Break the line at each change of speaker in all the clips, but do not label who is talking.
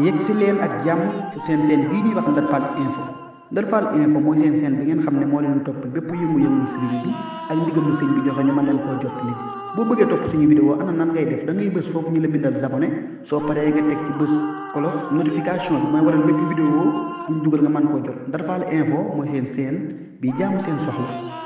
yegg si leen ak jàmm ci seen bii ñuy wax Ndar Fall info Ndar Fall info mooy seen bi ngeen xam ne moo leen topp bépp yëngu-yëngu sëriñ bi ak ndigalu sëñ bi joxe ñu mën leen koo jottali boo bëggee topp suñu vidéo ana nan ngay def da ngay bës foofu ñu la bindal abonné soo paree nga teg ci bës cloche notification bi mooy waral bépp vidéo buñ dugal nga mën koo jot Ndar Fall info mooy seen bi jaamu seen soxla.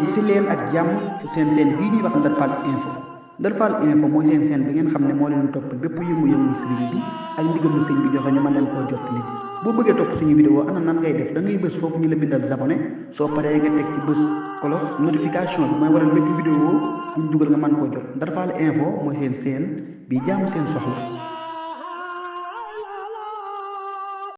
yegg si leen ak jàmm ci seen bii ñuy wax Ndar Fall info. Ndar Fall info mooy seen bi ngeen xam ne moo leen toppal bépp yëngu-yëngu sëriñ bi ak ndigalu sëñ bi joxe ñu mën leen koo jottali boo bëggee topp suñu vidéo ana nan ngay def da ngay bës foofu ñu la bindal abonné soo paree nga teg ci bës cloche notification bi mooy waral bépp vidéo buñ dugal nga mën koo jot Ndar Fall info mooy seen bi jaamu seen soxla.